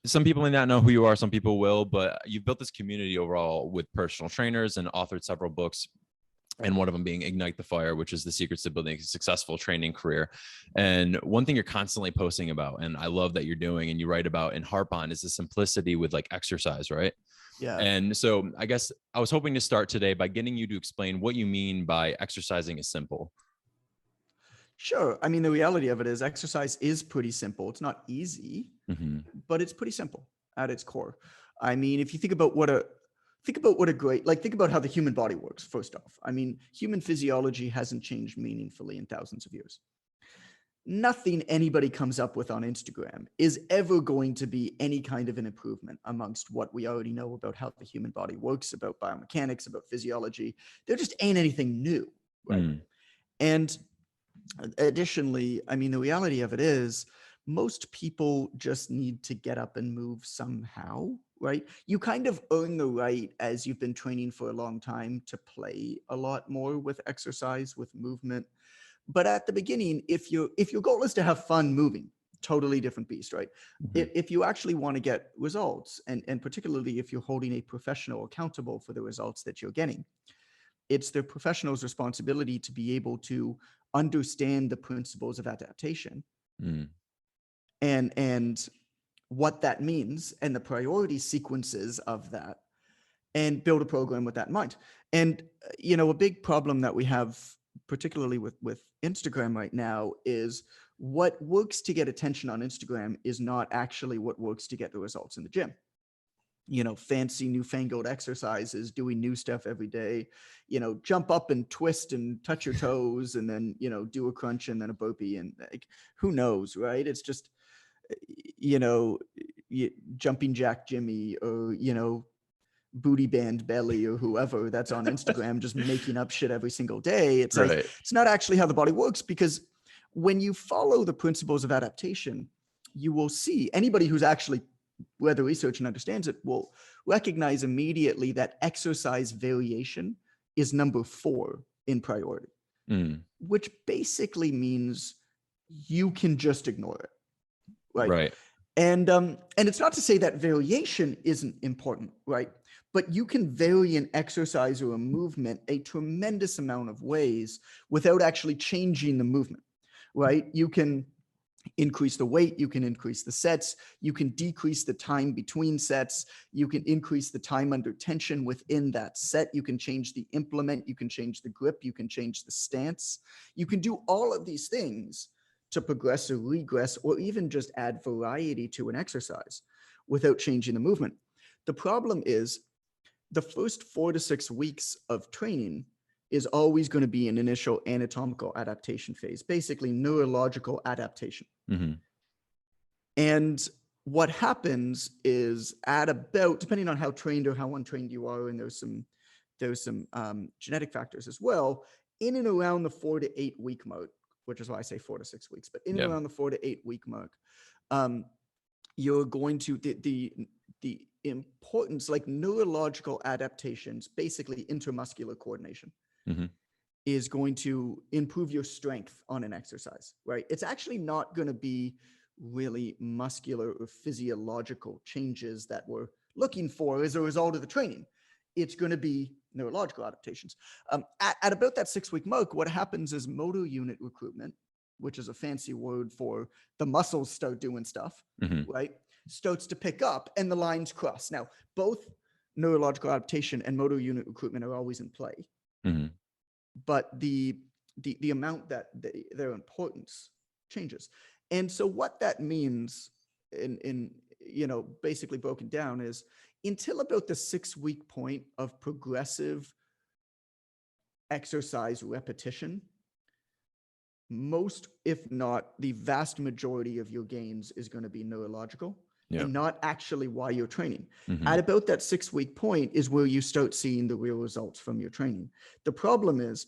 some people may not know who you are, some people will, but you've built this community overall with personal trainers and authored several books, and one of them being Ignite the Fire, which is the secrets to building a successful training career. And one thing you're constantly posting about, and I love that you're doing and you write about and harp on, is the simplicity with like exercise, right? Yeah. And so I guess I was hoping to start today by getting you to explain what you mean by exercising is simple. Sure. I mean, the reality of it is exercise is pretty simple. It's not easy, Mm-hmm. but it's pretty simple at its core. I mean, if you think about think about how the human body works, first off. I mean, human physiology hasn't changed meaningfully in thousands of years. Nothing anybody comes up with on Instagram is ever going to be any kind of an improvement amongst what we already know about how the human body works, about biomechanics, about physiology. There just ain't anything new, right? Mm. And additionally, I mean, the reality of it is most people just need to get up and move somehow, right? You kind of earn the right as you've been training for a long time to play a lot more with exercise, with movement. But at the beginning, if your goal is to have fun moving, totally different beast, right? Mm-hmm. If you actually want to get results, and particularly if you're holding a professional accountable for the results that you're getting, it's the professional's responsibility to be able to understand the principles of adaptation Mm. and what that means and the priority sequences of that, and build a program with that in mind. And a big problem that we have, particularly with Instagram right now, is what works to get attention on Instagram is not actually what works to get the results in the gym. Fancy newfangled exercises, doing new stuff every day, jump up and twist and touch your toes and then, do a crunch and then a burpee, and like, who knows, right? It's just, you know, jumping jack Jimmy, or, booty band belly, or whoever that's on Instagram just making up shit every single day. It's like, Right. it's not actually how the body works, because when you follow the principles of adaptation, you will see anybody who's actually read the research and understands it will recognize immediately that exercise variation is number 4 in priority, Mm. which basically means you can just ignore it, right? Right. And it's not to say that variation isn't important, right? But you can vary an exercise or a movement a tremendous amount of ways without actually changing the movement, right? You can increase the weight, you can increase the sets, you can decrease the time between sets, you can increase the time under tension within that set, you can change the implement, you can change the grip, you can change the stance. You can do all of these things to progress or regress, or even just add variety to an exercise without changing the movement. The problem is the first 4 to 6 weeks of training is always going to be an initial anatomical adaptation phase, basically neurological adaptation. Mm-hmm. And what happens is, at about, depending on how trained or how untrained you are, and there's some genetic factors as well, in and around the 4 to 8 week mark, which is why I say 4 to 6 weeks, but in and Yep. around the 4 to 8 week mark, you're going to, the importance, like neurological adaptations, basically intermuscular coordination, Mm-hmm. is going to improve your strength on an exercise, right? It's actually not going to be really muscular or physiological changes that we're looking for as a result of the training. It's going to be neurological adaptations. At about that 6 week mark, what happens is motor unit recruitment, which is a fancy word for the muscles start doing stuff, Mm-hmm. right? Starts to pick up and the lines cross. Now, both neurological adaptation and motor unit recruitment are always in play, Mm-hmm. but the amount that their importance changes. And so what that means in basically broken down is, until about the 6 week point of progressive exercise repetition, most, if not the vast majority of your gains is going to be neurological, Yep. and not actually why you're training. Mm-hmm. At about that 6 week point is where you start seeing the real results from your training. The problem is,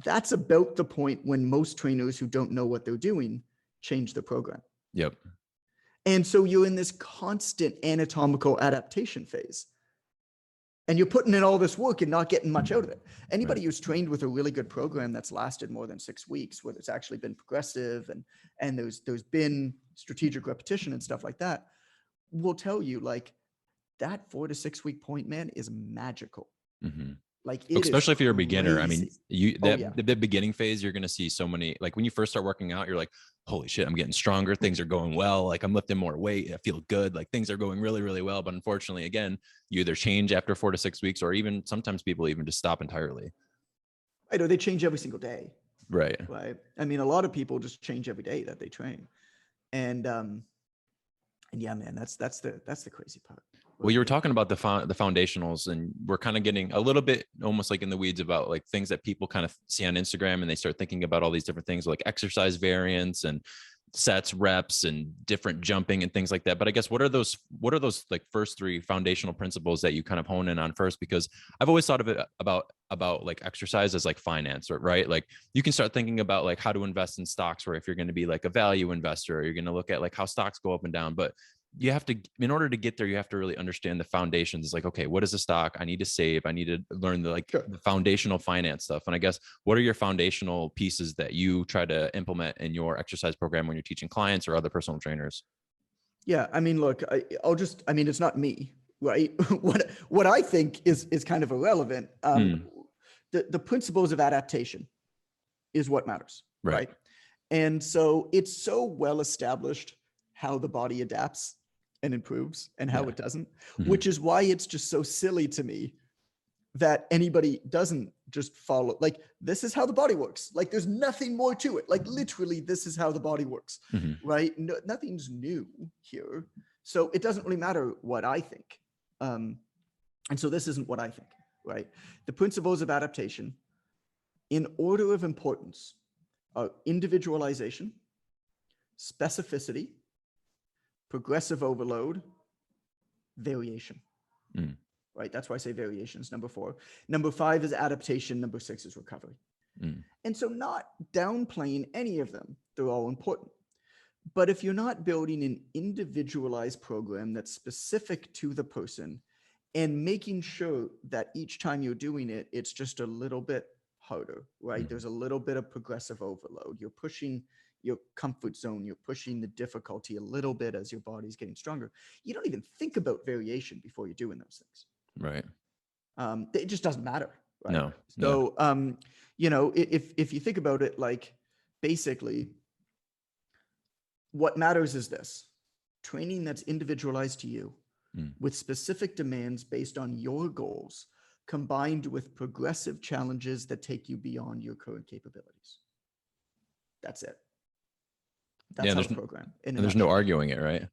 that's about the point when most trainers who don't know what they're doing change the program. Yep. And so you're in this constant anatomical adaptation phase, and you're putting in all this work and not getting much out of it. Anybody Right. who's trained with a really good program that's lasted more than 6 weeks, where it's actually been progressive and there's been strategic repetition and stuff like that, will tell you like that 4 to 6 week point, man, is magical. Mm-hmm. Like it is Especially if you're a beginner. I mean, crazy. you Oh that yeah. the beginning phase, you're going to see so many, like when you first start working out, you're like, holy shit, I'm getting stronger. Things are going well. Like I'm lifting more weight. I feel good. Like things are going really, really well. But unfortunately, again, you either change after 4 to 6 weeks, or even sometimes people even just stop entirely. I know they change every single day, Right. right? I mean, a lot of people just change every day that they train. And yeah, man, that's the crazy part. Well, you were Right? talking about the foundationals, and we're kind of getting a little bit almost like in the weeds about like things that people kind of see on Instagram, and they start thinking about all these different things like exercise variants and sets, reps, and different jumping and things like that. But I guess what are those like first three foundational principles that you kind of hone in on first? Because I've always thought of it about like exercise as like finance, right? Like you can start thinking about like how to invest in stocks, or if you're going to be like a value investor, or you're going to look at like how stocks go up and down. But you have to, in order to get there, you have to really understand the foundations. It's like, okay, what is a stock? I need to save. I need to learn the Sure. the foundational finance stuff. And I guess, what are your foundational pieces that you try to implement in your exercise program when you're teaching clients or other personal trainers? Yeah, I mean, look, I mean, it's not me, right? What I think is kind of irrelevant. Mm, The principles of adaptation is what matters, right. right? And so it's so well established how the body adapts and improves and how Yeah. it doesn't, Hmm. which is why it's just so silly to me that anybody doesn't just follow. Like, this is how the body works. Like, there's nothing more to it. Like, literally, this is how the body works, Hmm. right? No, nothing's new here. So it doesn't really matter what I think. And so this isn't what I think, right? The principles of adaptation, in order of importance, are individualization, specificity, progressive overload, variation. Mm, Right? That's why I say variation is number 4. Number 5 is adaptation. Number 6 is recovery. mm, And so, not downplaying any of them, they're all important. But if you're not building an individualized program that's specific to the person and making sure that each time you're doing it, it's just a little bit harder, right? mm. There's a little bit of progressive overload. You're pushing your comfort zone, you're pushing the difficulty a little bit as your body's getting stronger. You don't even think about variation before you're doing those things. Right. It just doesn't matter, right? No. Yeah. So, if you think about it, like basically, what matters is this: training that's individualized to you, Mm. with specific demands based on your goals, combined with progressive challenges that take you beyond your current capabilities. That's it. Yeah. That's how to program in a And there's no nutshell. arguing it, right?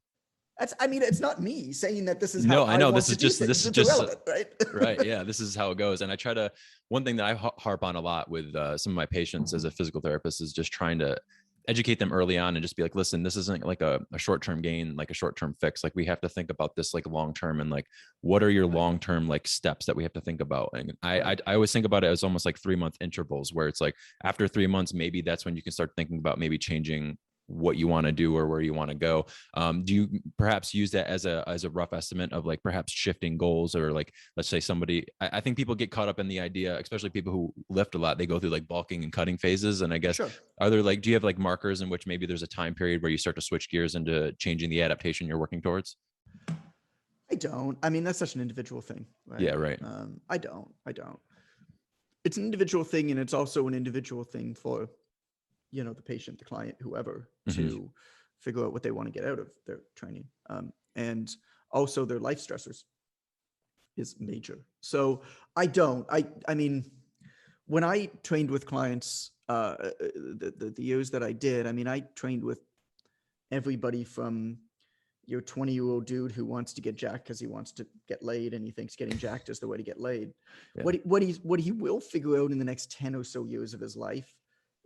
I mean, it's not me saying that this is how No, I I know want this to is do just things. this is It's just irrelevant, right? right. Yeah, this is how it goes. And I try to, one thing that I harp on a lot with some of my patients as a physical therapist is just trying to educate them early on and just be like, listen, this isn't like a short-term gain, like a short-term fix. Like we have to think about this like long-term, and like, what are your Right. long-term like steps that we have to think about? And I, Right. I always think about it as almost like 3-month intervals, where it's like after 3 months, maybe that's when you can start thinking about maybe changing what you want to do or where you want to go. Do you perhaps use that as a rough estimate of like perhaps shifting goals, or like, let's say somebody, I think people get caught up in the idea, especially people who lift a lot, they go through like bulking and cutting phases. And I guess, Sure. are there like, do you have like markers in which maybe there's a time period where you start to switch gears into changing the adaptation you're working towards? I don't. I mean, that's such an individual thing, right? Yeah, right. I don't. It's an individual thing, and it's also an individual thing for the patient, the client, whoever, Hmm. to figure out what they want to get out of their training, and also their life stressors is major. So I mean, when I trained with clients, the years that I did, I mean, I trained with everybody from your 20-year-old dude who wants to get jacked because he wants to get laid and he thinks getting jacked is the way to get laid. Yeah. What he will figure out in the next 10 or so years of his life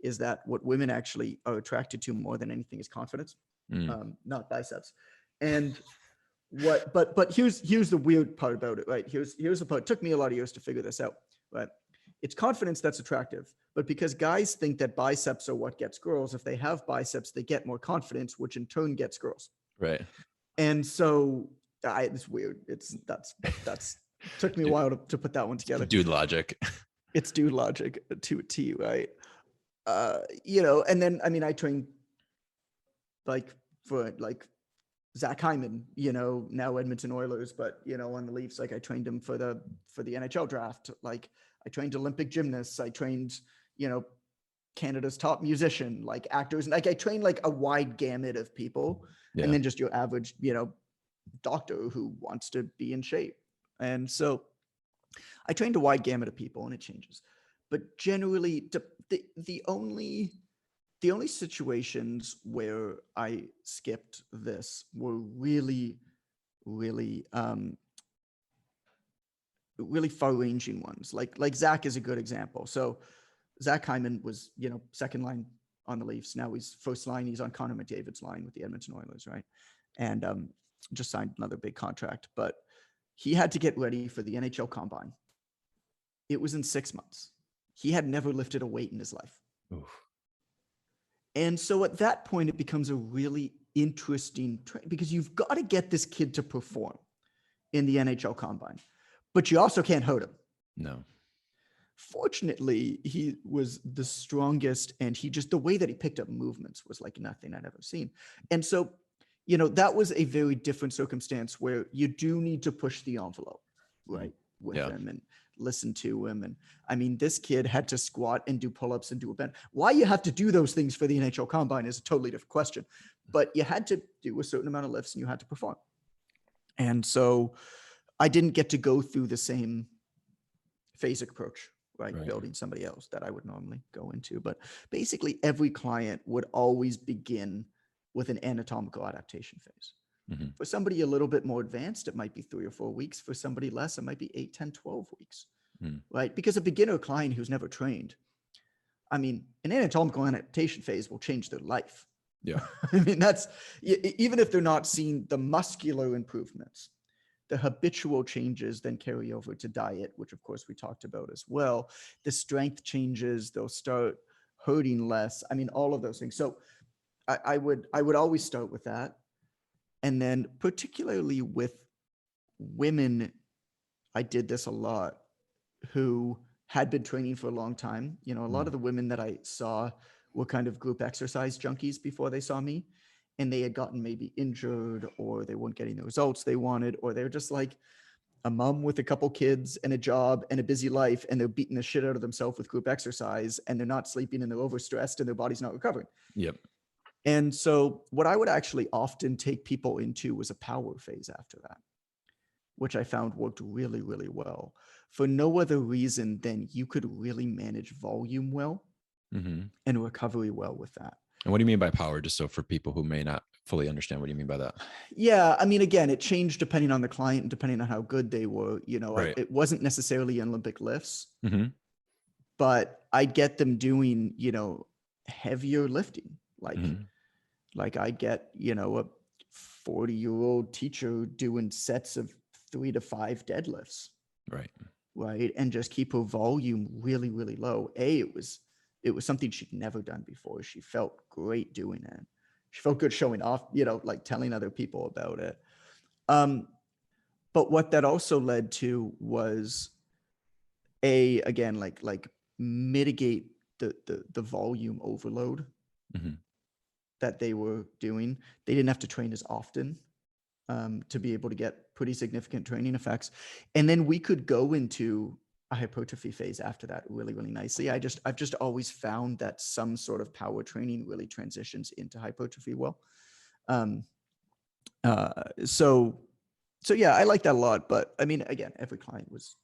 is that what women actually are attracted to more than anything is confidence, Mm. not biceps. And but here's the weird part about it, right? Here's the part. It took me a lot of years to figure this out, but it's confidence that's attractive. But because guys think that biceps are what gets girls, if they have biceps, they get more confidence, which in turn gets girls. Right. And so it's weird. That's took me a while to put that one together. Dude logic. It's dude logic to a T, right? And then I mean I trained like for like Zach Hyman, you know, now Edmonton Oilers, but you know, on the Leafs, like I trained him for the NHL draft. Like I trained Olympic gymnasts. I trained, you know, Canada's top musician, like actors. Like I trained like a wide gamut of people, and then just your average, you know, doctor who wants to be in shape. And so I trained a wide gamut of people, and it changes. But generally, the only situations where I skipped this were really, really, really far-ranging ones. Like Zach is a good example. So Zach Hyman was, you know, second line on the Leafs. Now he's first line. He's on Connor McDavid's line with the Edmonton Oilers, right? And just signed another big contract. But he had to get ready for the NHL Combine. It was in 6 months. He had never lifted a weight in his life. Oof. And so at that point, it becomes a really interesting because you've got to get this kid to perform in the NHL Combine, but you also can't hurt him. No. Fortunately, he was the strongest, and he just, the way that he picked up movements was like nothing I'd ever seen. And so, you know, that was a very different circumstance where you do need to push the envelope, right, with him and listen to him. And I mean, this kid had to squat and do pull-ups and do a bend. Why you have to do those things for the NHL Combine is a totally different question, but you had to do a certain amount of lifts and you had to perform. And so I didn't get to go through the same phasic approach, right? Building somebody else that I would normally go into. But basically every client would always begin with an anatomical adaptation phase. Mm-hmm. For somebody a little bit more advanced, it might be 3 or 4 weeks. For somebody less, it might be 8, 10, 12 weeks, right? Because a beginner client who's never trained, I mean, an anatomical adaptation phase will change their life. Yeah. I mean, that's, even if they're not seeing the muscular improvements, the habitual changes then carry over to diet, which of course we talked about as well. The strength changes, they'll start hurting less. I mean, all of those things. So I would always start with that. And then particularly with women, I did this a lot, who had been training for a long time. You know, a lot of the women that I saw were kind of group exercise junkies before they saw me. And they had gotten maybe injured, or they weren't getting the results they wanted, or they're just like a mom with a couple kids and a job and a busy life, and they're beating the shit out of themselves with group exercise, and they're not sleeping, and they're overstressed, and their body's not recovering. Yep. And so what I would actually often take people into was a power phase after that, which I found worked really, really well for no other reason than you could really manage volume well and recovery well with that. And what do you mean by power? Just so for people who may not fully understand, what do you mean by that? Yeah. I mean, again, it changed depending on the client and depending on how good they were. You know, it wasn't necessarily Olympic lifts, but I'd get them doing, you know, heavier lifting. Like I'd get, you know, a 40-year-old teacher doing sets of 3 to 5 deadlifts. Right. And just keep her volume really, really low. It was something she'd never done before. She felt great doing it. She felt good showing off, you know, like telling other people about it. But what that also led to was again, like mitigate the volume overload that they were doing. They didn't have to train as often to be able to get pretty significant training effects. And then we could go into a hypertrophy phase after that really, really nicely. I've just always found that some sort of power training really transitions into hypertrophy well. So yeah, I like that a lot. But I mean, again, every client was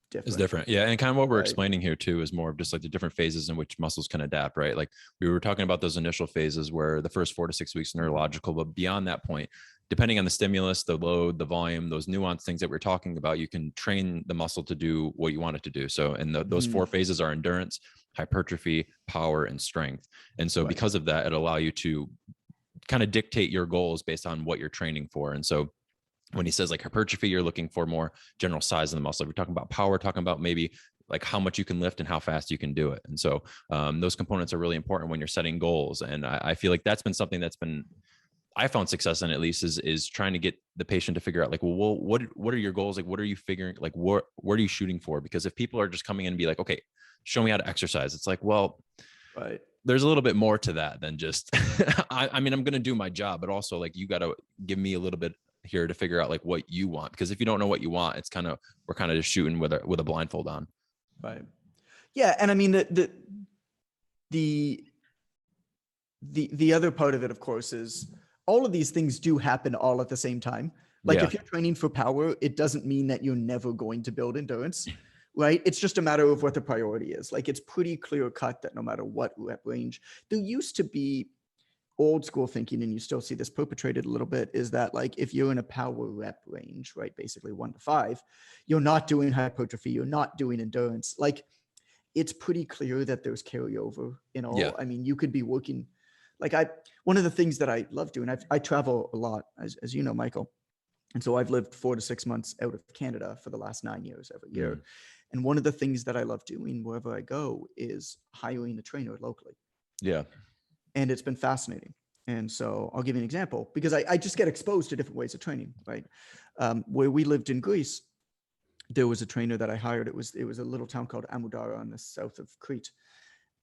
different. It's different. Yeah. And kind of what we're explaining here too is more of just like the different phases in which muscles can adapt, right? Like we were talking about those initial phases where the first 4 to 6 weeks neurological, but beyond that point, depending on the stimulus, the load, the volume, those nuanced things that we're talking about, you can train the muscle to do what you want it to do. So, and those 4 phases are endurance, hypertrophy, power, and strength. And so because of that, it'll allow you to kind of dictate your goals based on what you're training for. And so when he says like hypertrophy, you're looking for more general size of the muscle. If you're talking about power, talking about maybe like how much you can lift and how fast you can do it. And so those components are really important when you're setting goals. And I feel like that's been something that's been, I found success in, at least, is trying to get the patient to figure out like, well, what are your goals? Like, what are you figuring? Like, what are you shooting for? Because if people are just coming in and be like, okay, show me how to exercise. It's like, well, there's a little bit more to that than just, I mean, I'm going to do my job, but also like, you got to give me a little bit here to figure out like what you want. Because if you don't know what you want, it's kind of, we're kind of just shooting with a blindfold on. Right. Yeah. And I mean, the other part of it, of course, is all of these things do happen all at the same time. Like if you're training for power, it doesn't mean that you're never going to build endurance, right? It's just a matter of what the priority is. Like it's pretty clear cut that no matter what rep range, there used to be old school thinking, and you still see this perpetrated a little bit, is that like if you're in a power rep range, right, basically 1 to 5, you're not doing hypertrophy, you're not doing endurance. Like it's pretty clear that there's carryover in all. Yeah. I mean, you could be working like one of the things that I love doing, I travel a lot, as you know, Michael. And so I've lived 4 to 6 months out of Canada for the last 9 years every year. Mm. And one of the things that I love doing wherever I go is hiring a trainer locally. Yeah. And it's been fascinating. And so I'll give you an example because I just get exposed to different ways of training, right? Where we lived in Greece, there was a trainer that I hired. It was a little town called Amudara on the south of Crete.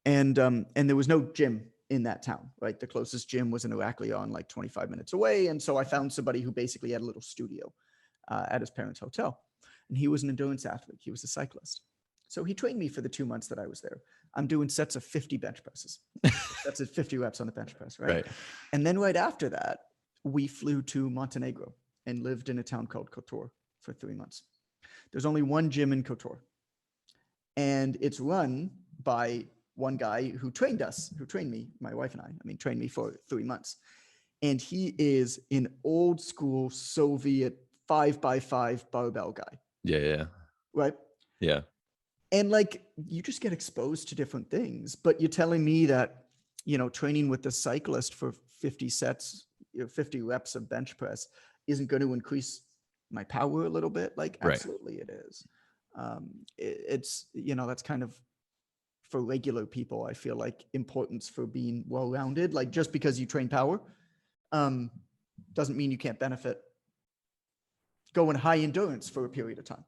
And there was no gym in that town, right? The closest gym was in Heraklion, like 25 minutes away. And so I found somebody who basically had a little studio at his parents' hotel. And he was an endurance athlete. He was a cyclist. So he trained me for the 2 months that I was there. I'm doing sets of 50 bench presses. That's at 50 reps on the bench press, right? And then right after that, we flew to Montenegro and lived in a town called Kotor for 3 months. There's only one gym in Kotor. And it's run by one guy who trained me, my wife and I mean, trained me for 3 months. And he is an old school Soviet 5x5 barbell guy. Yeah. Right? Yeah. And like, you just get exposed to different things, but you're telling me that, you know, training with the cyclist for 50 sets, 50 reps of bench press isn't going to increase my power a little bit. Like, absolutely it is. It's, you know, that's kind of for regular people, I feel like importance for being well-rounded. Like just because you train power doesn't mean you can't benefit going high endurance for a period of time.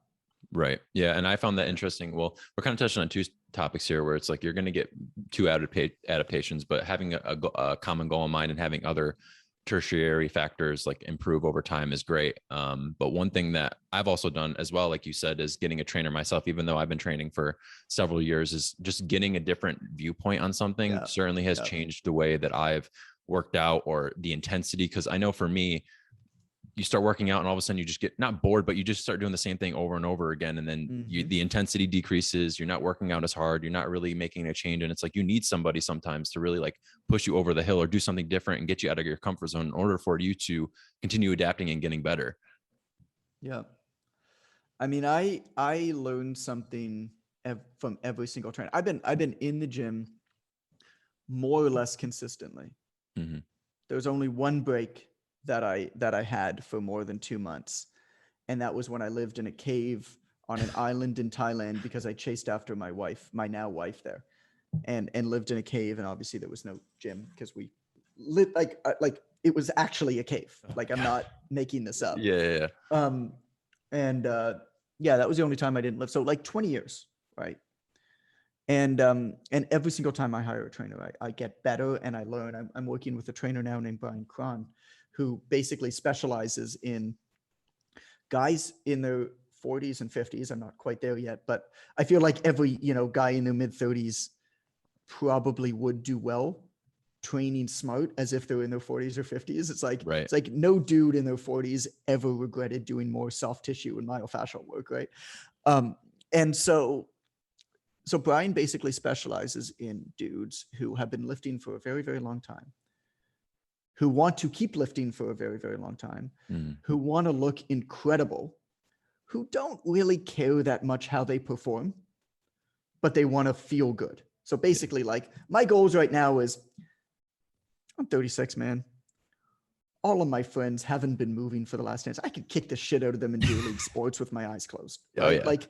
Right. Yeah. And I found that interesting. Well, we're kind of touching on two topics here where it's like you're going to get two adaptations, but having a common goal in mind and having other tertiary factors like improve over time is great. But one thing that I've also done as well, like you said, is getting a trainer myself, even though I've been training for several years, is just getting a different viewpoint on something certainly has changed the way that I've worked out or the intensity. Cause I know for me, you start working out and all of a sudden you just get not bored, but you just start doing the same thing over and over again. And then the intensity decreases. You're not working out as hard. You're not really making a change. And it's like, you need somebody sometimes to really like push you over the hill or do something different and get you out of your comfort zone in order for you to continue adapting and getting better. Yeah. I mean, I learned something from every single trainer. I've been in the gym more or less consistently. Mm-hmm. There was only one break that I had for more than 2 months. And that was when I lived in a cave on an island in Thailand because I chased after my wife, my now wife there, and lived in a cave. And obviously there was no gym because we lived like it was actually a cave. Like I'm not making this up. Yeah. That was the only time I didn't live. So like 20 years, right? And every single time I hire a trainer, I get better and I learn. I'm working with a trainer now named Brian Cron, who basically specializes in guys in their 40s and 50s. I'm not quite there yet, but I feel like every, guy in their mid 30s probably would do well training smart as if they're in their 40s or 50s. It's like, It's like no dude in their 40s ever regretted doing more soft tissue and myofascial work. Right. And so Brian basically specializes in dudes who have been lifting for a very, very long time, who want to keep lifting for a very, very long time, who want to look incredible, who don't really care that much how they perform, but they want to feel good. So basically, like my goals right now is I'm 36, man. All of my friends haven't been moving for the last 10 years. I could kick the shit out of them in beer league sports with my eyes closed. Right? Like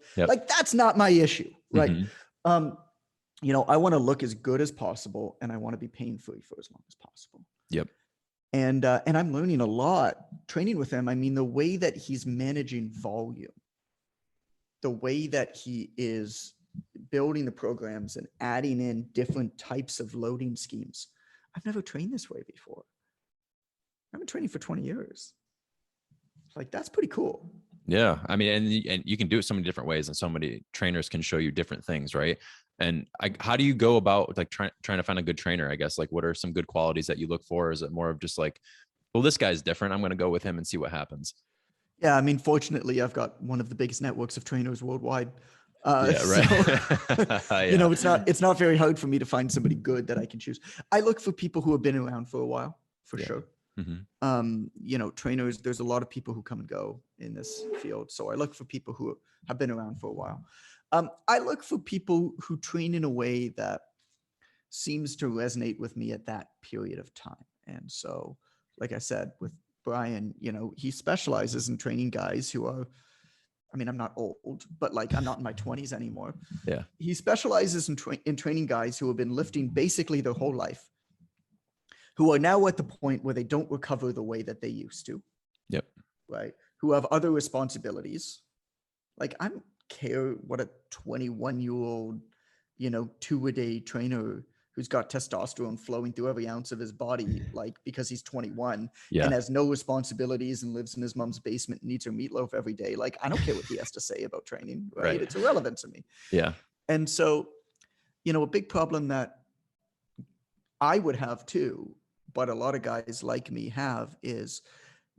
that's not my issue, right? I want to look as good as possible and I want to be pain-free for as long as possible. Yep. And I'm learning a lot training with him. I mean, the way that he's managing volume, the way that he is building the programs and adding in different types of loading schemes. I've never trained this way before. I've been training for 20 years. Like, that's pretty cool. Yeah. I mean, and you can do it so many different ways, and so many trainers can show you different things. Right. And how do you go about like trying to find a good trainer? I guess, like, what are some good qualities that you look for? Is it more of just like, well, this guy's different, I'm going to go with him and see what happens? Yeah. I mean, fortunately, I've got one of the biggest networks of trainers worldwide. Yeah. Right. So, Yeah. it's not very hard for me to find somebody good that I can choose. I look for people who have been around for a while, for sure. Trainers, there's a lot of people who come and go in this field. So I look for people who have been around for a while. I look for people who train in a way that seems to resonate with me at that period of time. And so, like I said, with Brian, he specializes in training guys who are, I mean, I'm not old, but like, I'm not in my 20s anymore. Yeah. He specializes in training guys who have been lifting basically their whole life, who are now at the point where they don't recover the way that they used to. Yep. Right. Who have other responsibilities. Like, I don't care what a 21-year-old, 2-a-day trainer who's got testosterone flowing through every ounce of his body, like, because he's 21 and has no responsibilities and lives in his mom's basement and eats her meatloaf every day. Like, I don't care what he has to say about training, right? It's irrelevant to me. Yeah. And so, a big problem that I would have too, but a lot of guys like me have, is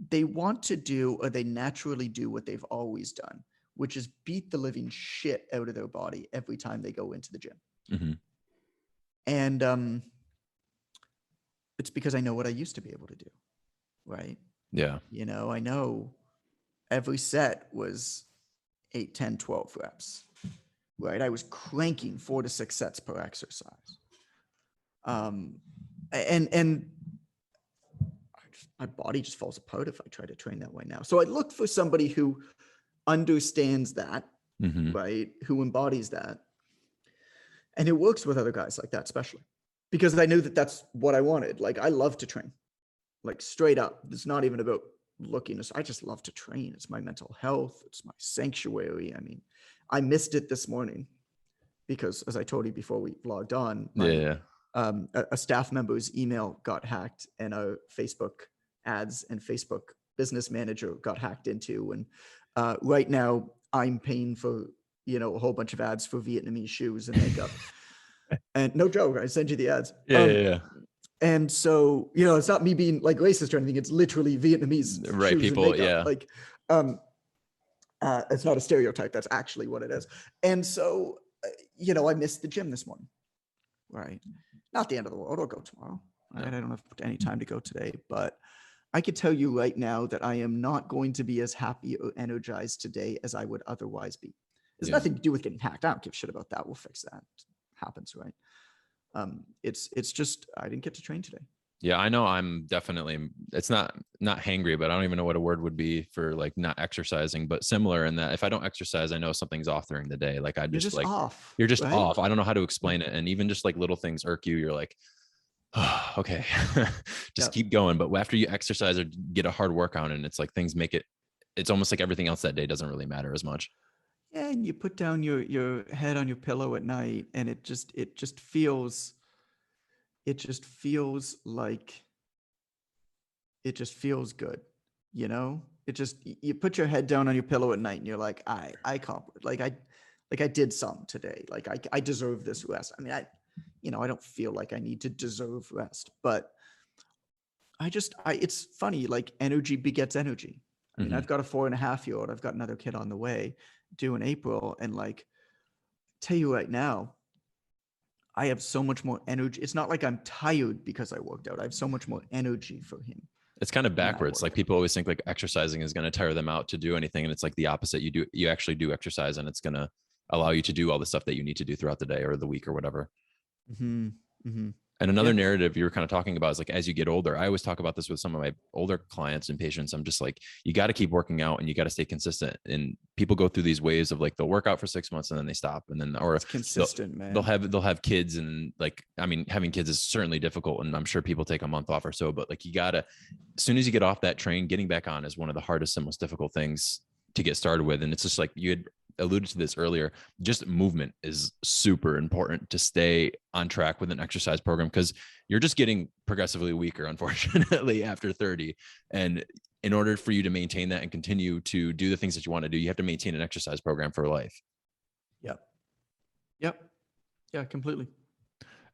they want to do, or they naturally do what they've always done, which is beat the living shit out of their body every time they go into the gym. Mm-hmm. And it's because I know what I used to be able to do, right? Yeah. I know every set was 8, 10, 12 reps, right? I was cranking 4 to 6 sets per exercise. And my body just falls apart if I try to train that way now. So I look for somebody who understands that, right? Who embodies that, and who works with other guys like that, especially because I knew that that's what I wanted. Like, I love to train, like, straight up. It's not even about looking. I just love to train. It's my mental health. It's my sanctuary. I mean, I missed it this morning because, as I told you before we logged on, a staff member's email got hacked, and our Facebook ads and Facebook business manager got hacked into. And right now I'm paying for, a whole bunch of ads for Vietnamese shoes and makeup. And no joke, I send you the ads. And so, it's not me being like racist or anything. It's literally Vietnamese shoes people. And makeup. Like, it's not a stereotype. That's actually what it is. And so, I missed the gym this morning. Right. Not the end of the world. I'll go tomorrow. Right? I don't have any time to go today, but I could tell you right now that I am not going to be as happy or energized today as I would otherwise be. There's nothing to do with getting hacked. I don't give a shit about that. We'll fix that. It happens, right? It's just I didn't get to train today. Yeah, I know. I'm definitely, it's not hangry, but I don't even know what a word would be for like not exercising, but similar in that if I don't exercise, I know something's off during the day. Like you're just off. You're just off. I don't know how to explain it. And even just like little things irk you. You're like, oh, okay, just keep going. But after you exercise or get a hard workout, and it's like things make it, it's almost like everything else that day doesn't really matter as much. Yeah, and you put down your head on your pillow at night, and it just feels like, it just feels good, you put your head down on your pillow at night and you're like, I accomplished, I did something today. Like I deserve this rest. I mean, I don't feel like I need to deserve rest, but it's funny, like energy begets energy. I mean, I've got a 4.5-year-old. I've got another kid on the way due in April. And like, tell you right now, I have so much more energy. It's not like I'm tired because I worked out. I have so much more energy for him. It's kind of backwards. Like people always think like exercising is going to tire them out to do anything. And it's like the opposite. You actually do exercise, and it's going to allow you to do all the stuff that you need to do throughout the day or the week or whatever. And another narrative you were kind of talking about is like, as you get older, I always talk about this with some of my older clients and patients. I'm just like, you got to keep working out and you got to stay consistent. And people go through these waves of like, they'll work out for 6 months and then they stop. And then, or it's consistent, man. They'll have kids, and like, I mean, having kids is certainly difficult, and I'm sure people take a month off or so, but like, you gotta, as soon as you get off that train, getting back on is one of the hardest and most difficult things to get started with. And it's just like, alluded to this earlier, just movement is super important to stay on track with an exercise program, because you're just getting progressively weaker, unfortunately, after 30. And in order for you to maintain that and continue to do the things that you want to do, you have to maintain an exercise program for life. Yep. Yep. Yeah, completely.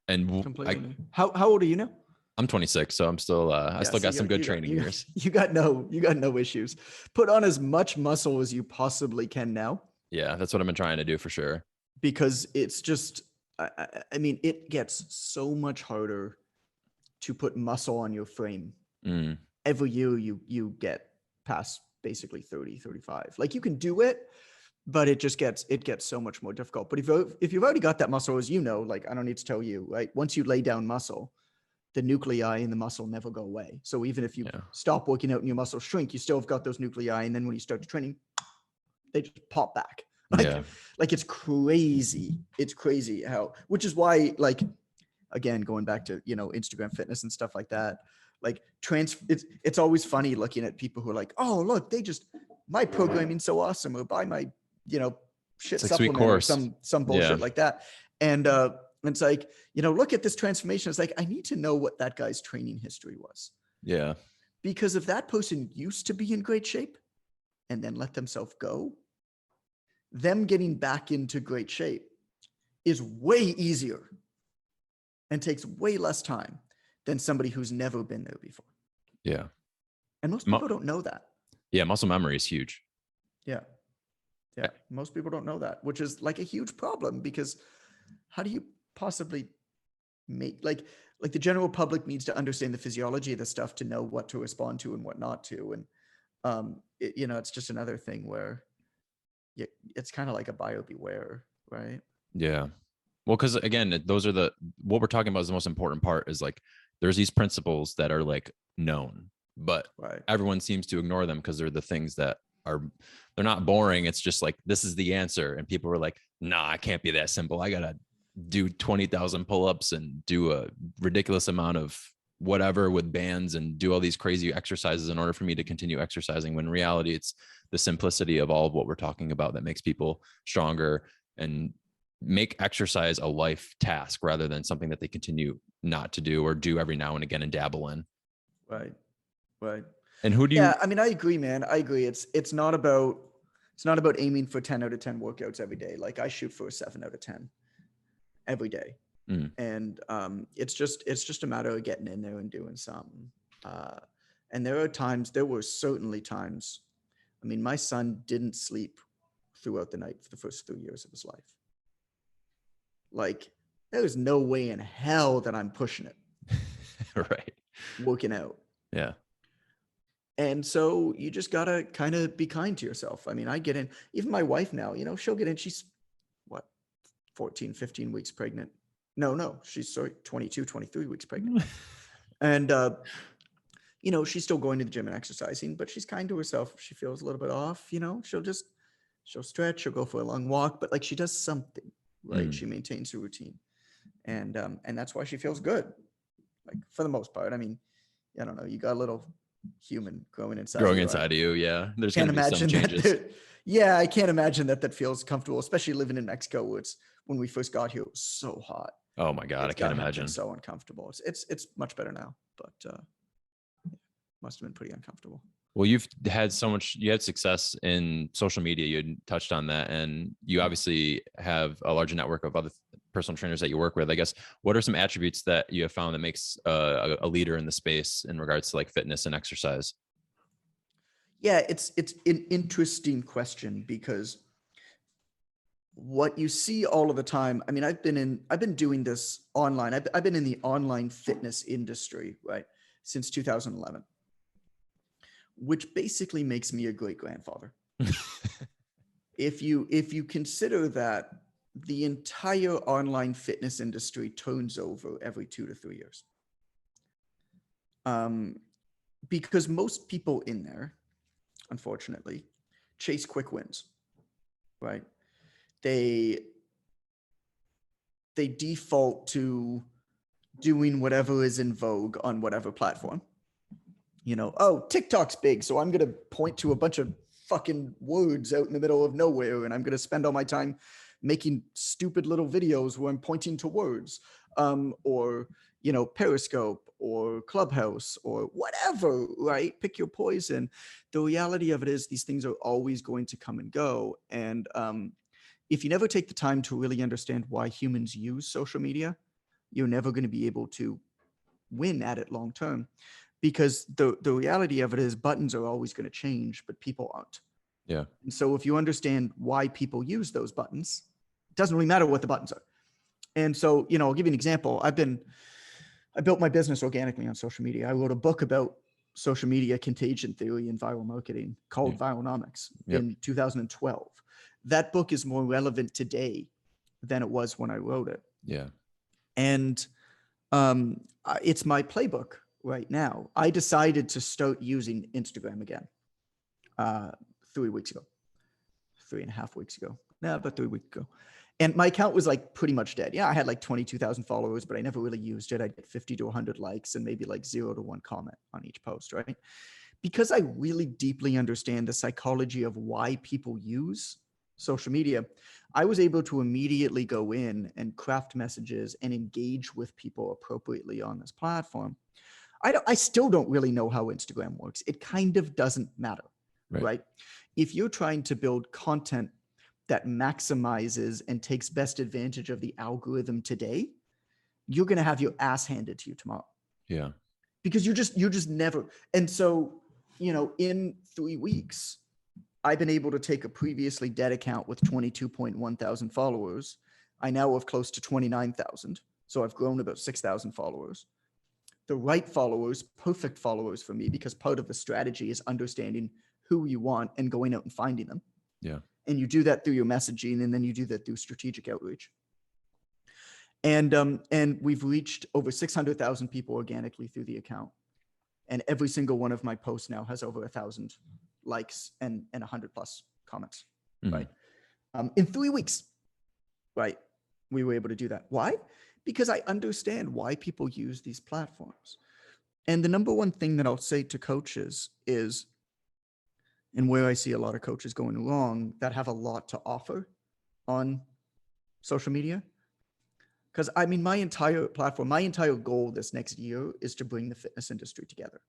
And Completely. How old are you now? I'm 26, so I'm still I still got some good training years. You got no issues. Put on as much muscle as you possibly can now. Yeah, that's what I've been trying to do for sure. Because it's just, I mean, it gets so much harder to put muscle on your frame. Every year you get past basically 30, 35. Like you can do it, but it gets so much more difficult. But if you've already got that muscle, as you know, like I don't need to tell you, right? Once you lay down muscle, the nuclei in the muscle never go away. So even if you stop working out and your muscles shrink, you still have got those nuclei. And then when you start the training, they just pop back. Like it's crazy. It's crazy how, which is why, like, again, going back to, Instagram fitness and stuff like that, like it's always funny looking at people who are like, oh, look, my programming's so awesome, or buy my, shit supplement or some bullshit like that. And it's like, look at this transformation. It's like, I need to know what that guy's training history was. Yeah. Because if that person used to be in great shape and then let themselves go, them getting back into great shape is way easier and takes way less time than somebody who's never been there before. Yeah. And most people don't know that. Yeah. Muscle memory is huge. Yeah. Yeah. Most people don't know that, which is like a huge problem, because how do you possibly make, like the general public needs to understand the physiology of the stuff to know what to respond to and what not to. And, it's just another thing where it's kind of like a buyer beware, right? Yeah. Well, because again, those are what we're talking about is the most important part, is like, there's these principles that are like known, but everyone seems to ignore them because they're the things that they're not boring. It's just like, this is the answer. And people were like, nah, it can't be that simple. I got to do 20,000 pull-ups and do a ridiculous amount of whatever with bands and do all these crazy exercises in order for me to continue exercising. When in reality, it's the simplicity of all of what we're talking about that makes people stronger and make exercise a life task rather than something that they continue not to do or do every now and again and dabble in. Right. And who do you? Yeah, I mean, I agree, man. I agree. It's not about aiming for 10 out of 10 workouts every day. Like I shoot for a 7 out of 10 every day. And it's just a matter of getting in there and doing something. And there were certainly times, I mean, my son didn't sleep throughout the night for the first 3 years of his life. Like, there's no way in hell that I'm pushing it. Right. Working out. Yeah. And so you just got to kind of be kind to yourself. I mean, I get in, even my wife now, she'll get in, she's 14, 15 weeks pregnant. No, she's 22, 23 weeks pregnant. And, she's still going to the gym and exercising, but she's kind to herself. If she feels a little bit off, she'll stretch, she'll go for a long walk, but like she does something, right? She maintains her routine. And that's why she feels good. Like for the most part. I mean, I don't know, you got a little human growing inside of you. Yeah. There's going to be some changes. I can't imagine that feels comfortable, especially living in Mexico, where when we first got here, it was so hot. Oh my God. I can't imagine. So uncomfortable. It's much better now, but must have been pretty uncomfortable. Well, you had success in social media. You had touched on that, and you obviously have a larger network of other personal trainers that you work with. I guess, what are some attributes that you have found that makes a leader in the space in regards to like fitness and exercise? Yeah, it's an interesting question, because what you see all of the time, I mean, I've been doing this online. I've been in the online fitness industry, right, since 2011, which basically makes me a great grandfather. If you consider that the entire online fitness industry turns over every 2 to 3 years. Because most people in there, unfortunately, chase quick wins, right? They default to doing whatever is in vogue on whatever platform. TikTok's big, so I'm going to point to a bunch of fucking words out in the middle of nowhere, and I'm going to spend all my time making stupid little videos where I'm pointing to words, or, you know, Periscope or Clubhouse or whatever, right? Pick your poison. The reality of it is these things are always going to come and go. And if you never take the time to really understand why humans use social media, you're never going to be able to win at it long term, because the reality of it is buttons are always going to change, but people aren't. Yeah. And so if you understand why people use those buttons, it doesn't really matter what the buttons are. And so, you know, I'll give you an example. I built my business organically on social media. I wrote a book about social media contagion theory and viral marketing called Vironomics in 2012. That book is more relevant today than it was when I wrote it. Yeah. And it's my playbook right now. I decided to start using Instagram again 3 weeks ago, 3.5 weeks ago. No, about 3 weeks ago. And my account was like pretty much dead. Yeah, I had like 22,000 followers, but I never really used it. I'd get 50 to 100 likes and maybe like 0 to 1 comment on each post, right? Because I really deeply understand the psychology of why people use social media, I was able to immediately go in and craft messages and engage with people appropriately on this platform. I still don't really know how Instagram works. It kind of doesn't matter, right? If you're trying to build content that maximizes and takes best advantage of the algorithm today, you're going to have your ass handed to you tomorrow. Yeah. Because you're just never. And so, you know, in 3 weeks, I've been able to take a previously dead account with 22.1 thousand followers. I now have close to 29,000. So I've grown about 6,000 followers. The right followers, perfect followers for me, because part of the strategy is understanding who you want and going out and finding them. Yeah. And you do that through your messaging, and then you do that through strategic outreach. And we've reached over 600,000 people organically through the account. And every single one of my posts now has over 1,000 likes and 100 plus comments, right? In 3 weeks, right? We were able to do that. Why? Because I understand why people use these platforms. And the number one thing that I'll say to coaches is, and where I see a lot of coaches going wrong that have a lot to offer on social media. Because I mean, my entire platform, my entire goal this next year is to bring the fitness industry together.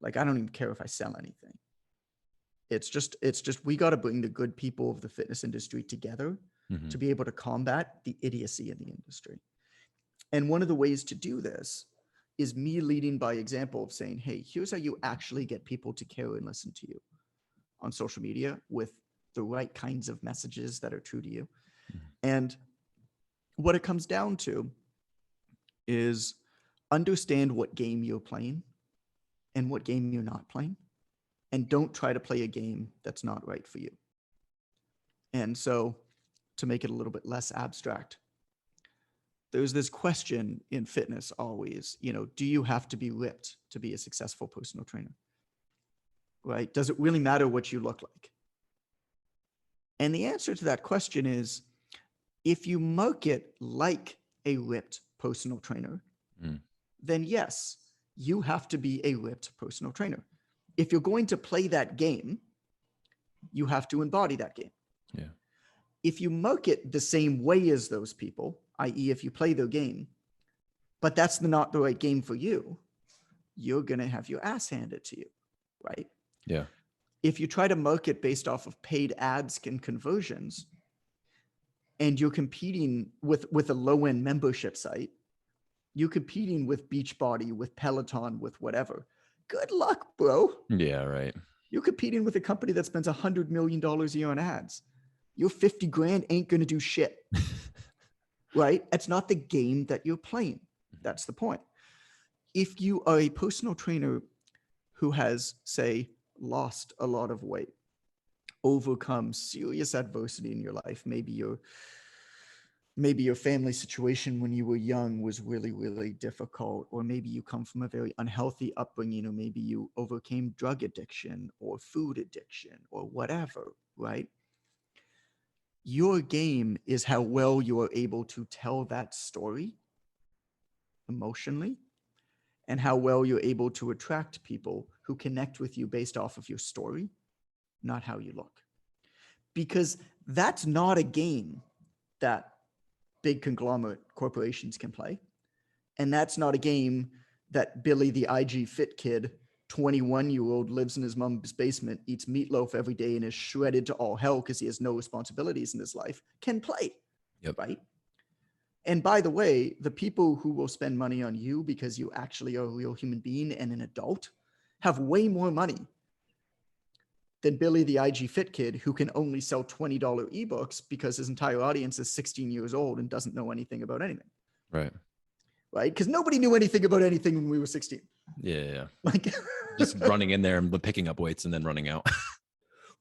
Like, I don't even care if I sell anything. It's just we got to bring the good people of the fitness industry together to be able to combat the idiocy in the industry. And one of the ways to do this is me leading by example of saying, hey, here's how you actually get people to care and listen to you on social media with the right kinds of messages that are true to you. And what it comes down to is understand what game you're playing and what game you're not playing. And don't try to play a game that's not right for you. And so, to make it a little bit less abstract, there's this question in fitness always, you know, do you have to be ripped to be a successful personal trainer? Right? Does it really matter what you look like? And the answer to that question is, if you market like a ripped personal trainer, then yes, you have to be a ripped personal trainer. If you're going to play that game, you have to embody that game. Yeah. If you market the same way as those people, i.e. if you play their game, but that's not the right game for you, you're going to have your ass handed to you, right? Yeah. If you try to market based off of paid ads and conversions, and you're competing with a low-end membership site, you're competing with Beachbody, with Peloton, with whatever. Good luck, bro. Yeah, right. You're competing with a company that spends $100 million a year on ads. Your 50 grand ain't going to do shit, right? It's not the game that you're playing. That's the point. If you are a personal trainer who has, say, lost a lot of weight, overcome serious adversity in your life, maybe your family situation when you were young was really, really difficult, or maybe you come from a very unhealthy upbringing, or maybe you overcame drug addiction or food addiction or whatever, right? Your game is how well you are able to tell that story emotionally, and how well you're able to attract people who connect with you based off of your story not how you look. Because that's not a game that big conglomerate corporations can play. And that's not a game that Billy, the IG fit kid, 21-year-old, lives in his mom's basement, eats meatloaf every day, and is shredded to all hell because he has no responsibilities in his life, can play. Yep. Right? And by the way, the people who will spend money on you because you actually are a real human being and an adult have way more money than Billy, the IG fit kid, who can only sell $20 ebooks because his entire audience is 16 years old and doesn't know anything about anything. Right. Right? Because nobody knew anything about anything when we were 16. Yeah. Like Just running in there and picking up weights and then running out.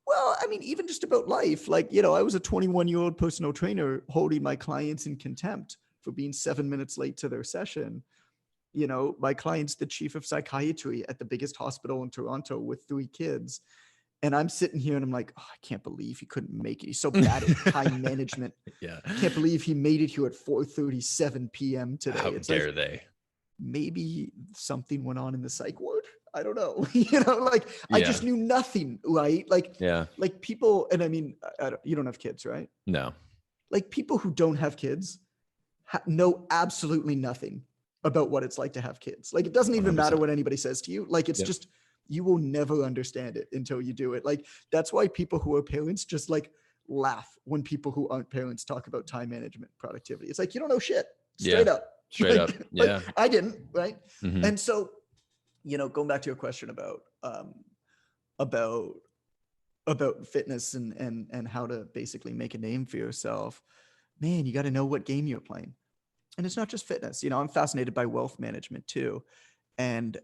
Well, I mean, even just about life, like, you know, I was a 21-year-old personal trainer holding my clients in contempt for being 7 minutes late to their session. You know, my client's the chief of psychiatry at the biggest hospital in Toronto with 3 kids. And I'm sitting here and I'm like, oh, I can't believe he couldn't make it. He's so bad at time management. Yeah. I can't believe he made it here at 4:37 p.m. today. How It's dare like, they? maybe something went on in the psych ward. I don't know. You know, like I just knew nothing, right? Like, like people, and I mean, you don't have kids, right? No. Like people who don't have kids know absolutely nothing about what it's like to have kids. Like it doesn't even 100%. matter what anybody says to you. Like it's just, you will never understand it until you do it. Like that's why people who are parents just like laugh when people who aren't parents talk about time management, productivity. It's like, you don't know shit. Straight up. Straight like, up. Yeah. Like, I didn't, right? Mm-hmm. And so, you know, going back to your question about fitness and how to basically make a name for yourself, man, you got to know what game you're playing. And it's not just fitness. You know, I'm fascinated by wealth management too, and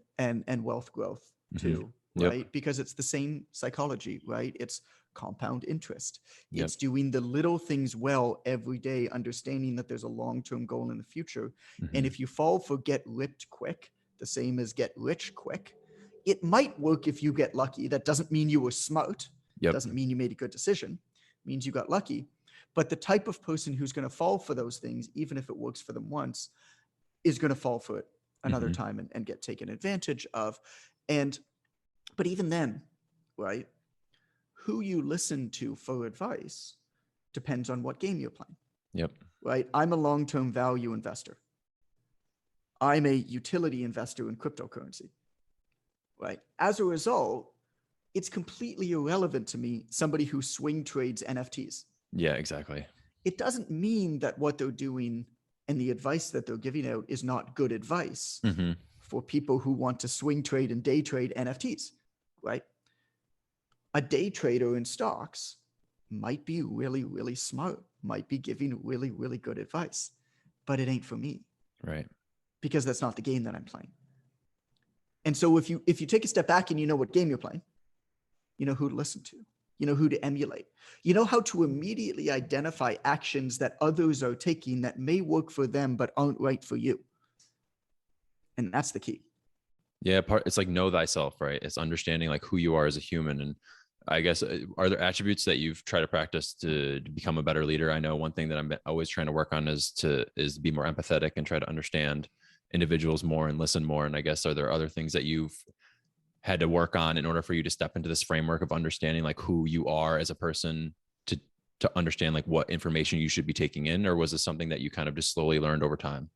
wealth growth too, right? Because it's the same psychology, right? It's compound interest. It's doing the little things well every day, understanding that there's a long-term goal in the future. And if you fall for get ripped quick, the same as get rich quick, it might work if you get lucky. That doesn't mean you were smart. Doesn't mean you made a good decision. It means you got lucky. But the type of person who's going to fall for those things, even if it works for them once, is going to fall for it another time and get taken advantage of. But even then, right, who you listen to for advice depends on what game you're playing. Right? I'm a long-term value investor. I'm a utility investor in cryptocurrency. Right? As a result, it's completely irrelevant to me, somebody who swing trades NFTs. Yeah, exactly. It doesn't mean that what they're doing and the advice that they're giving out is not good advice for people who want to swing trade and day trade NFTs, right? A day trader in stocks might be really, really smart, might be giving really, really good advice, but it ain't for me. Right. Because that's not the game that I'm playing. And so if you take a step back and you know what game you're playing, you know who to listen to, you know who to emulate, you know how to immediately identify actions that others are taking that may work for them but aren't right for you. And that's the key. Yeah, it's like know thyself, right? It's understanding like who you are as a human. And I guess, are there attributes that you've tried to practice to become a better leader? I know one thing that I'm always trying to work on is to be more empathetic and try to understand individuals more and listen more. And I guess, are there other things that you've had to work on in order for you to step into this framework of understanding like who you are as a person, to understand like what information you should be taking in? Or was this something that you kind of just slowly learned over time?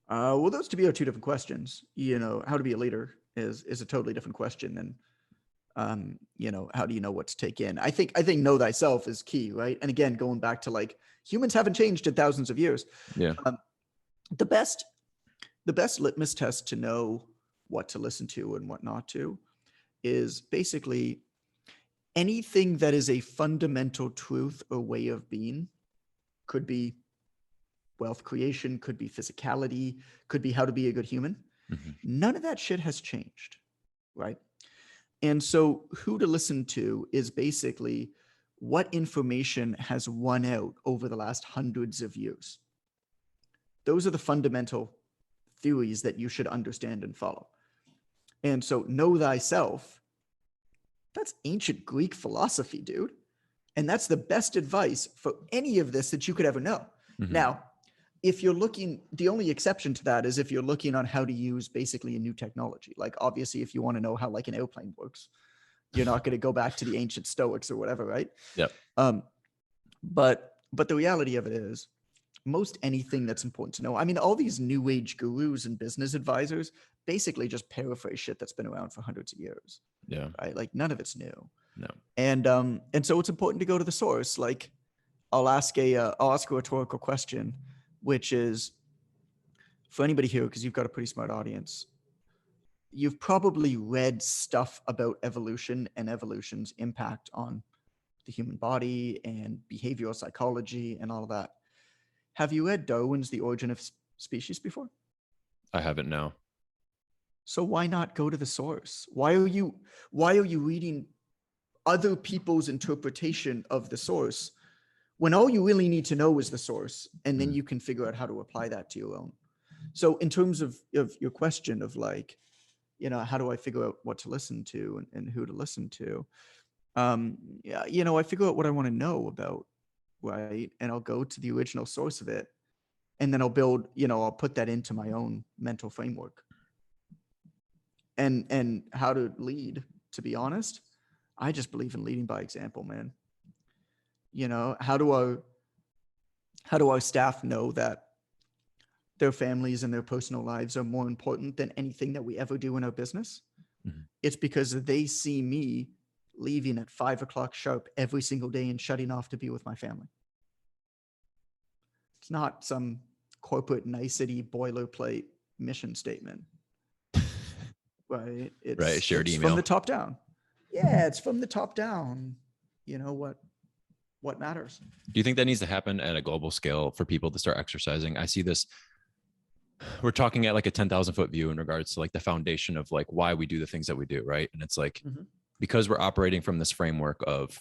Well, those to me are two different questions. You know, how to be a leader is a totally different question than, you know, how do you know what to take in? I think know thyself is key, right? And again, going back to like humans haven't changed in thousands of years. Yeah. The best litmus test to know what to listen to and what not to is basically anything that is a fundamental truth or way of being. Could be wealth creation, could be physicality, could be how to be a good human. None of that shit has changed, right? And so who to listen to is basically what information has won out over the last hundreds of years. Those are the fundamental theories that you should understand and follow. And so know thyself, that's ancient Greek philosophy, dude. And that's the best advice for any of this that you could ever know. Now, if you're looking, the only exception to that is if you're looking on how to use basically a new technology. Like obviously, if you want to know how like an airplane works, You're not going to go back to the ancient Stoics or whatever, right? Yep. But the reality of it is, most anything that's important to know. I mean, all these new age gurus and business advisors basically just paraphrase shit that's been around for hundreds of years. Yeah. Right? Like none of it's new. No. And so it's important to go to the source. Like I'll ask a rhetorical question, which is for anybody here, because you've got a pretty smart audience. You've probably read stuff about evolution and evolution's impact on the human body and behavioral psychology and all of that. Have you read Darwin's The Origin of Species before? I haven't, no. So why not go to the source? Why are you reading other people's interpretation of the source when all you really need to know is the source, and then you can figure out how to apply that to your own? So in terms of your question of like, you know, how do I figure out what to listen to and who to listen to? Yeah, you know, I figure out what I want to know about, right? And I'll go to the original source of it, and then I'll build, you know, I'll put that into my own mental framework. And how to lead, to be honest, I just believe in leading by example, man. You know, how do our staff know that their families and their personal lives are more important than anything that we ever do in our business? Mm-hmm. It's because they see me leaving at 5 o'clock sharp every single day and shutting off to be with my family. It's not some corporate nicety boilerplate mission statement, right? Right, shared it's email from the top down. Yeah, it's from the top down. You know what matters. Do you think that needs to happen at a global scale for people to start exercising? I see this. We're talking at like a 10,000 foot view in regards to like the foundation of like why we do the things that we do, right? And it's like, because we're operating from this framework of,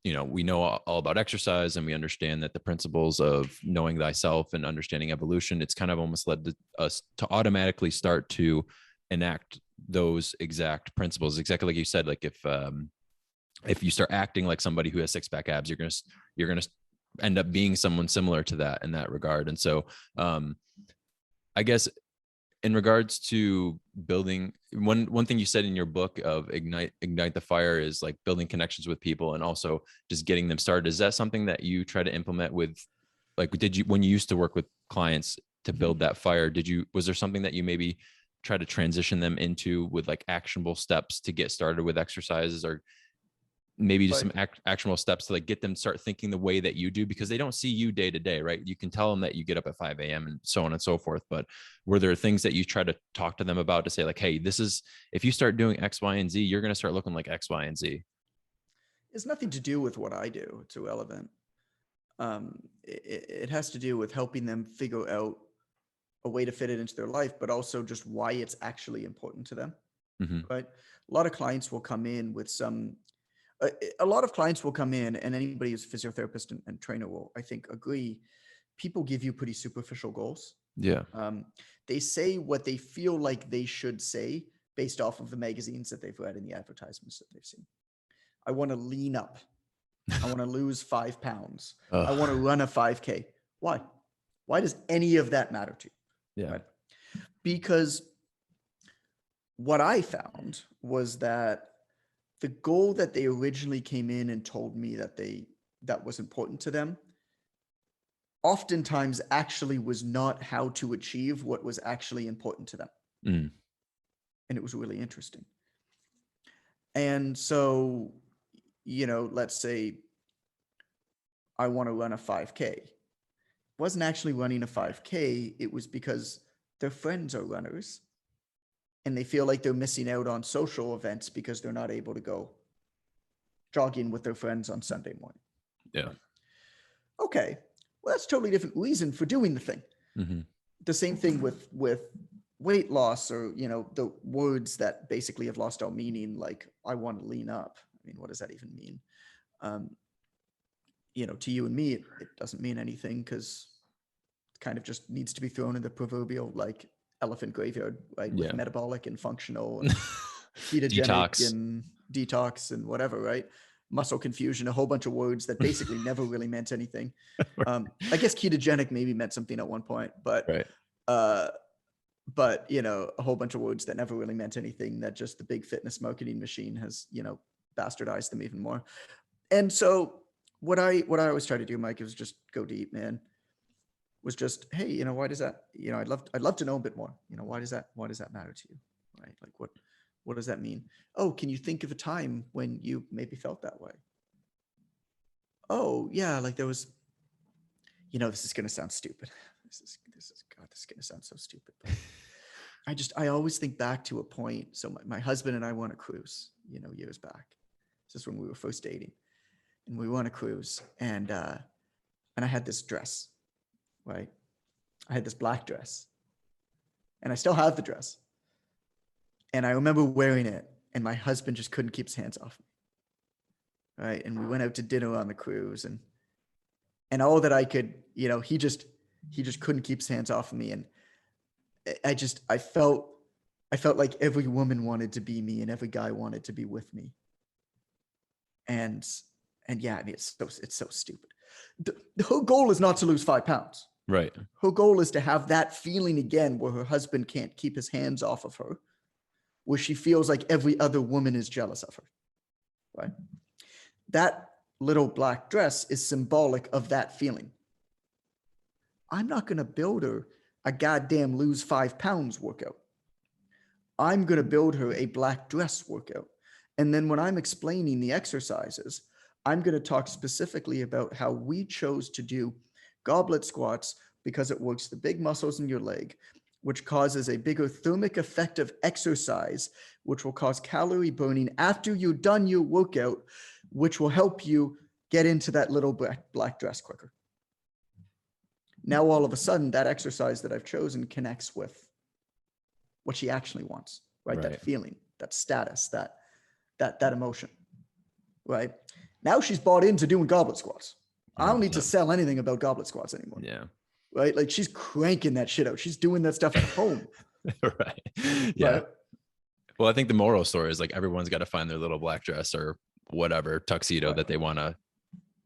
you know, we know all about exercise and we understand that the principles of knowing thyself and understanding evolution, it's kind of almost led to us to automatically start to enact those exact principles. Exactly like you said, like if you start acting like somebody who has six-pack abs, you're gonna end up being someone similar to that in that regard. And so I guess in regards to building, one thing you said in your book of ignite the fire is like building connections with people and also just getting them started. Is that something that you try to implement with, like, when you used to work with clients to build that fire, was there something that you maybe try to transition them into with like actionable steps to get started with exercises, or maybe just some actionable steps to like get them start thinking the way that you do, because they don't see you day to day, right? You can tell them that you get up at 5 a.m. and so on and so forth. But were there things that you try to talk to them about to say like, hey, if you start doing X, Y, and Z, you're going to start looking like X, Y, and Z? It's nothing to do with what I do. It's irrelevant. It has to do with helping them figure out a way to fit it into their life, but also just why it's actually important to them. Right? A lot of clients will come in with and anybody who's a physiotherapist and trainer will, I think, agree. People give you pretty superficial goals. Yeah. They say what they feel like they should say based off of the magazines that they've read and the advertisements that they've seen. I want to lean up. I want to lose 5 pounds. I want to run a 5K. Why? Why does any of that matter to you? Yeah. Right? Because what I found was that the goal that they originally came in and told me that was important to them, oftentimes actually was not how to achieve what was actually important to them. And it was really interesting. And so, you know, let's say I want to run a 5K. It wasn't actually running a 5K. It was because their friends are runners and they feel like they're missing out on social events because they're not able to go jogging with their friends on Sunday morning. Yeah. Okay. Well, that's a totally different reason for doing the thing. The same thing with weight loss, or, you know, the words that basically have lost all meaning, like I want to lean up. I mean, what does that even mean? You know, to you and me, it doesn't mean anything because it kind of just needs to be thrown in the proverbial like elephant graveyard, right? With metabolic and functional and ketogenic and detox and whatever, right? Muscle confusion, a whole bunch of words that basically never really meant anything. I guess ketogenic maybe meant something at one point, but but a whole bunch of words that never really meant anything, that just the big fitness marketing machine has, bastardized them even more. And so what I always try to do, Mike, is just go deep, man. Was just, hey, why does that, I'd love to know a bit more. Why does that matter to you? Right? Like what does that mean? Oh, can you think of a time when you maybe felt that way? Oh, yeah, like there was, this is gonna sound stupid. This is God, this is gonna sound so stupid. But I always think back to a point. So my husband and I went on a cruise, years back. This is when we were first dating. And we went on a cruise, and I had this dress, right? I had this black dress, and I still have the dress. And I remember wearing it, and my husband just couldn't keep his hands off me, right? And we went out to dinner on the cruise, and all that I could, he just couldn't keep his hands off of me, and I felt like every woman wanted to be me, and every guy wanted to be with me, and yeah, I mean, it's so stupid. Her goal is not to lose 5 pounds. Right. Her goal is to have that feeling again where her husband can't keep his hands off of her, where she feels like every other woman is jealous of her, right? That little black dress is symbolic of that feeling. I'm not going to build her a goddamn lose 5 pounds workout. I'm going to build her a black dress workout. And then when I'm explaining the exercises, I'm going to talk specifically about how we chose to do goblet squats because it works the big muscles in your leg, which causes a bigger thermic effect of exercise, which will cause calorie burning after you're done your workout, which will help you get into that little black dress quicker. Now, all of a sudden, that exercise that I've chosen connects with what she actually wants, right? That feeling, that status, that emotion, right? Now she's bought into doing goblet squats. I don't need to sell anything about goblet squats anymore. Yeah. Right? Like she's cranking that shit out. She's doing that stuff at home. Right. Yeah. Right? Well, I think the moral story is like everyone's got to find their little black dress or whatever tuxedo that they want to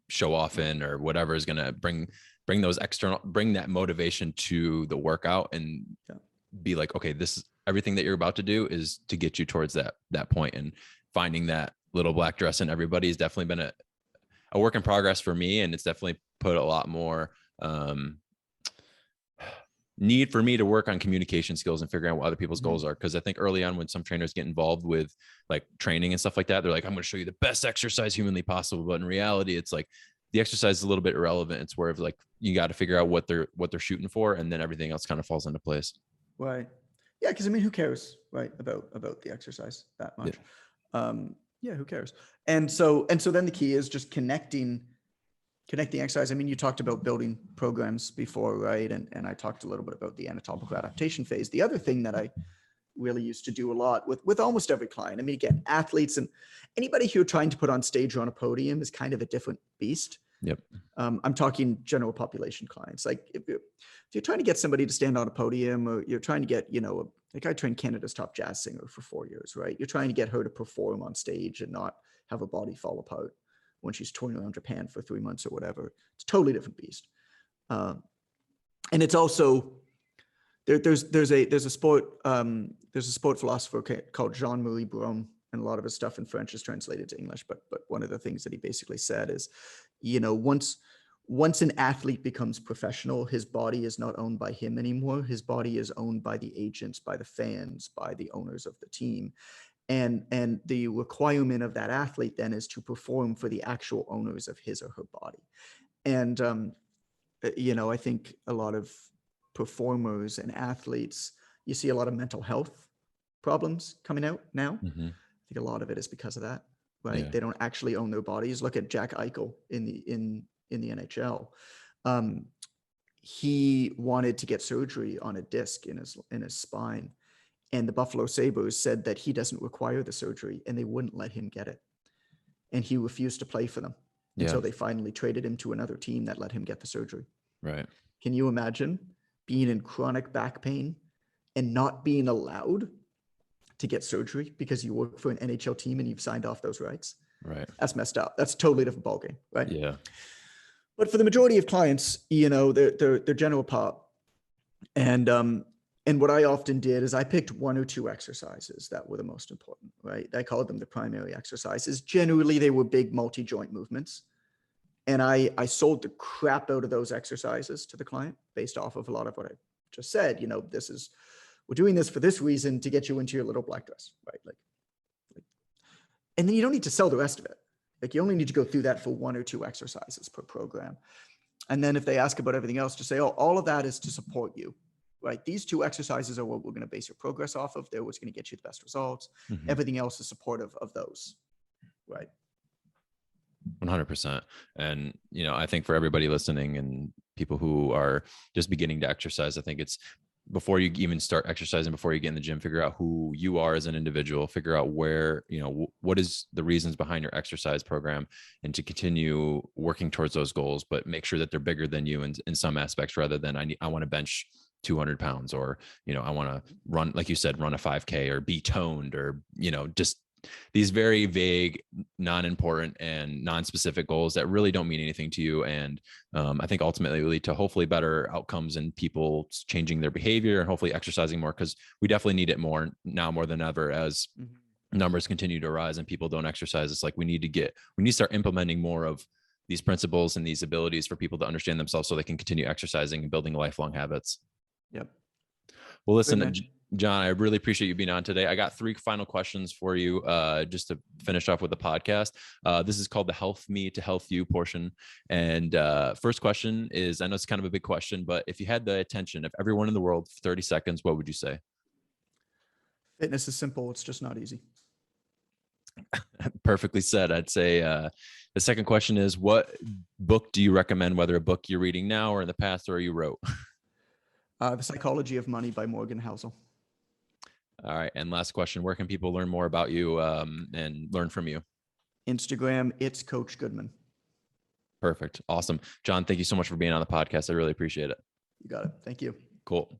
show off in, or whatever is going to bring that motivation to the workout, and be like, okay, this is everything that you're about to do is to get you towards that point. And finding that little black dress in everybody has definitely been a work in progress for me. And it's definitely put a lot more need for me to work on communication skills and figuring out what other people's goals are. Cause I think early on when some trainers get involved with like training and stuff like that, they're like, I'm going to show you the best exercise humanly possible. But in reality, it's like the exercise is a little bit irrelevant. It's where like, you got to figure out what they're shooting for. And then everything else kind of falls into place. Right. Yeah. Cause I mean, who cares, right? About the exercise that much. Yeah. Who cares? And so then the key is just connecting exercise. I mean, you talked about building programs before, right? And I talked a little bit about the anatomical adaptation phase. The other thing that I really used to do a lot with almost every client, I mean, again, athletes and anybody who you're trying to put on stage or on a podium is kind of a different beast. Yep. I'm talking general population clients. Like if you're trying to get somebody to stand on a podium, or you're trying to get, like I trained Canada's top jazz singer for 4 years, right? You're trying to get her to perform on stage and not have her body fall apart when she's touring around Japan for 3 months or whatever. It's a totally different beast. And it's also, there's a sport philosopher called Jean-Marie Brom, and a lot of his stuff in French is translated to English. But one of the things that he basically said is, once an athlete becomes professional, his body is not owned by him anymore. His body is owned by the agents, by the fans, by the owners of the team. And the requirement of that athlete then is to perform for the actual owners of his or her body. And, I think a lot of performers and athletes, you see a lot of mental health problems coming out now. Mm-hmm. I think a lot of it is because of that, right? Yeah. They don't actually own their bodies. Look at Jack Eichel in the NHL. He wanted to get surgery on a disc in his spine. And the Buffalo Sabres said that he doesn't require the surgery, and they wouldn't let him get it. And he refused to play for them until they finally traded him to another team that let him get the surgery. Right. Can you imagine being in chronic back pain and not being allowed to get surgery because you work for an NHL team and you've signed off those rights? Right. That's messed up. That's a totally different ballgame, right? Yeah. But for the majority of clients, they're general pop. And And what I often did is I picked one or two exercises that were the most important, right? I called them the primary exercises. Generally, they were big multi-joint movements. And I sold the crap out of those exercises to the client based off of a lot of what I just said. We're doing this for this reason to get you into your little black dress, right? And then you don't need to sell the rest of it. Like, you only need to go through that for one or two exercises per program. And then if they ask about everything else, just say, oh, all of that is to support you, right? These two exercises are what we're going to base your progress off of. They're what's going to get you the best results. Mhm. Everything else is supportive of those, right? 100%. And, I think for everybody listening and people who are just beginning to exercise, I think it's before you even start exercising, before you get in the gym, figure out who you are as an individual, figure out where, what is the reasons behind your exercise program, and to continue working towards those goals, but make sure that they're bigger than you in some aspects, rather than I want to bench 200 pounds, or, I want to run, like you said, run a 5K, or be toned, or, just these very vague, non-important and non-specific goals that really don't mean anything to you. And I think ultimately lead to hopefully better outcomes and people changing their behavior and hopefully exercising more, because we definitely need it more now, more than ever, as numbers continue to rise and people don't exercise. It's like we need to start implementing more of these principles and these abilities for people to understand themselves, so they can continue exercising and building lifelong habits. Yep. Well, listen, John, I really appreciate you being on today. I got 3 final questions for you, just to finish off with the podcast. This is called the Health Me to Health You portion. And first question is, I know it's kind of a big question, but if you had the attention of everyone in the world for 30 seconds, what would you say? Fitness is simple. It's just not easy. Perfectly said. I'd say the second question is, what book do you recommend, whether a book you're reading now or in the past or you wrote? The Psychology of Money by Morgan Housel. All right. And last question, where can people learn more about you and learn from you? Instagram, it's Coach Goodman. Perfect. Awesome. John, thank you so much for being on the podcast. I really appreciate it. You got it. Thank you. Cool.